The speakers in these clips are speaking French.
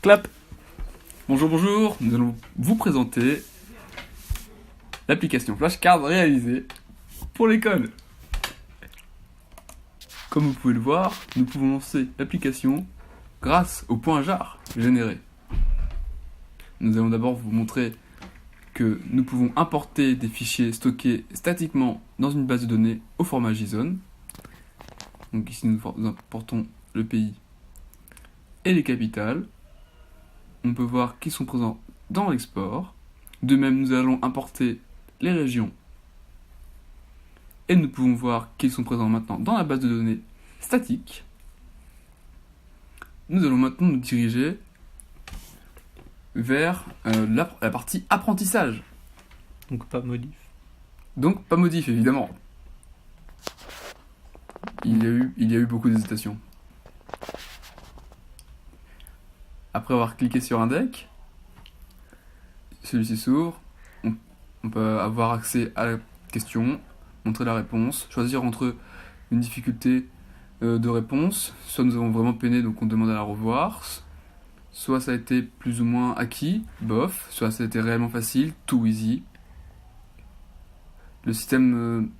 Clap. Bonjour, bonjour, nous allons vous présenter l'application Flashcard réalisée pour l'école. Comme vous pouvez le voir, nous pouvons lancer l'application grâce au point jar généré. Nous allons d'abord vous montrer que nous pouvons importer des fichiers stockés statiquement dans une base de données au format JSON. Donc ici nous importons le pays et les capitales. On peut voir qu'ils sont présents dans l'export. De même, nous allons importer les régions. Et nous pouvons voir qu'ils sont présents maintenant dans la base de données statique. Nous allons maintenant nous diriger vers la partie apprentissage. Donc pas modif. Donc pas modif, évidemment. Il y a eu beaucoup d'hésitations. Après avoir cliqué sur un deck, celui-ci s'ouvre. On peut avoir accès à la question, montrer la réponse, choisir entre une difficulté de réponse. Soit nous avons vraiment peiné, donc on demande à la revoir. Soit ça a été plus ou moins acquis, bof. Soit ça a été réellement facile, too easy. Le système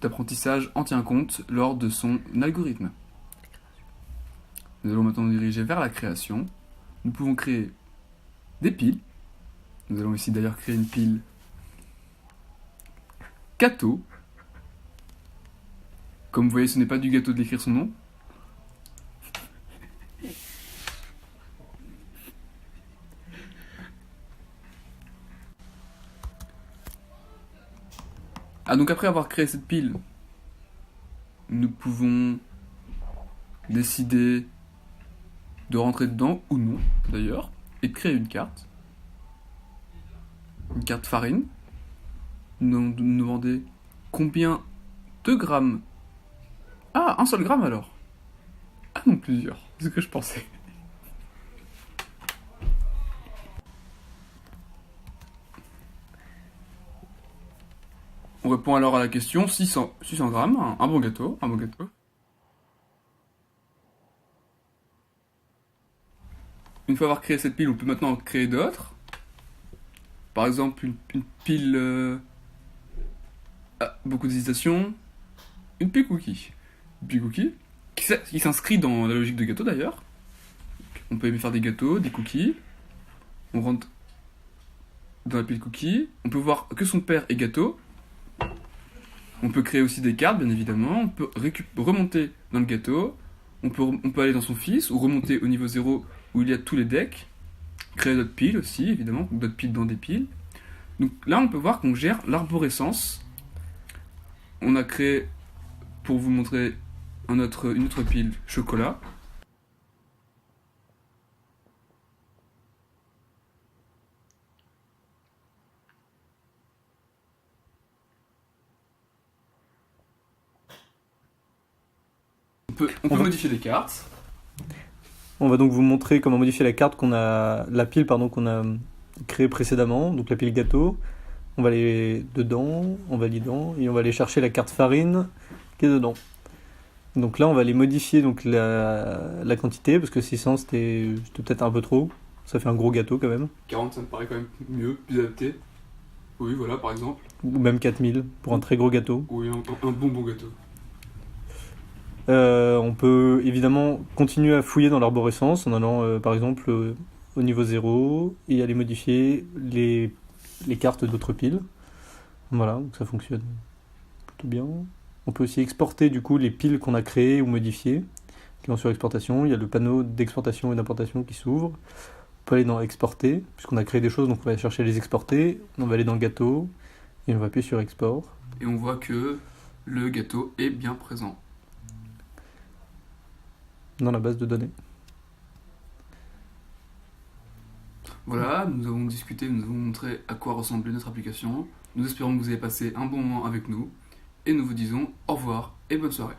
d'apprentissage en tient compte lors de son algorithme. Nous allons maintenant nous diriger vers la création. Nous pouvons créer des piles. Nous allons ici d'ailleurs créer une pile gâteau. Comme vous voyez, ce n'est pas du gâteau de l'écrire son nom. Donc après avoir créé cette pile, nous pouvons décider de rentrer dedans, ou non d'ailleurs, et de créer une carte farine. Nous allons nous demander combien de grammes. Ah, un seul gramme alors. Ah non, plusieurs, c'est ce que je pensais. On répond alors à la question 600 grammes, un bon gâteau, un bon gâteau. Une fois avoir créé cette pile, on peut maintenant en créer d'autres. Par exemple, une pile... beaucoup d'hésitation. Une pile cookie. Une pile cookie qui s'inscrit dans la logique de gâteau d'ailleurs. On peut faire des gâteaux, des cookies. On rentre dans la pile cookie. On peut voir que son père est gâteau. On peut créer aussi des cartes, bien évidemment. On peut remonter dans le gâteau. On peut aller dans son fils ou remonter au niveau 0 où il y a tous les decks. Créer d'autres piles aussi, évidemment. D'autres piles dans des piles. Donc là, on peut voir qu'on gère l'arborescence. On a créé, pour vous montrer, une autre pile chocolat. On peut modifier les cartes. On va donc vous montrer comment modifier la pile qu'on a créée précédemment, donc la pile gâteau. On va aller dedans, on va aller dedans, et on va aller chercher la carte farine qui est dedans. Donc là, on va aller modifier donc la quantité, parce que 600 c'était peut-être un peu trop. Ça fait un gros gâteau quand même. 40, ça me paraît quand même mieux, plus adapté. Oui, voilà, par exemple. Ou même 4000 pour un très gros gâteau. Oui, un bon gâteau. On peut évidemment continuer à fouiller dans l'arborescence en allant par exemple au niveau 0 et aller modifier les cartes d'autres piles. Voilà, donc ça fonctionne plutôt bien. On peut aussi exporter du coup les piles qu'on a créées ou modifiées qui vont sur exportation. Il y a le panneau d'exportation et d'importation qui s'ouvre. On peut aller dans exporter puisqu'on a créé des choses, donc on va aller chercher à les exporter. On va aller dans le gâteau et on va appuyer sur export. Et on voit que le gâteau est bien présent dans la base de données. Voilà, nous avons discuté, nous avons montré à quoi ressemblait notre application. Nous espérons que vous avez passé un bon moment avec nous. Et nous vous disons au revoir et bonne soirée.